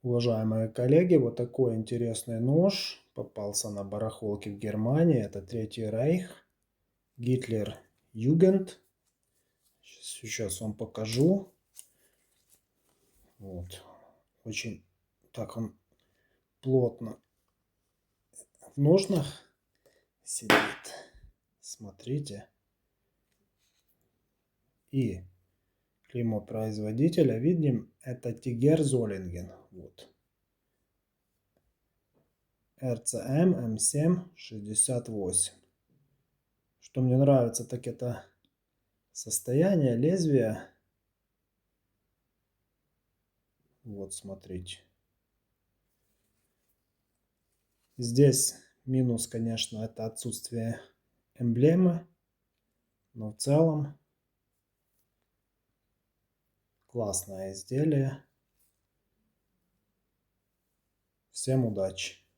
Уважаемые коллеги, вот такой интересный нож попался на барахолке в Германии. Это Третий Рейх, Гитлер Югент. Сейчас вам покажу. Вот. Очень так он плотно в ножнах сидит. Смотрите. И клеймо производителя видим, это Тигер Золинген. Вот. РЦМ М768. Что мне нравится, так это состояние лезвия. Вот, смотрите. Здесь минус, конечно, это отсутствие эмблемы. Но в целом классное изделие. Всем удачи!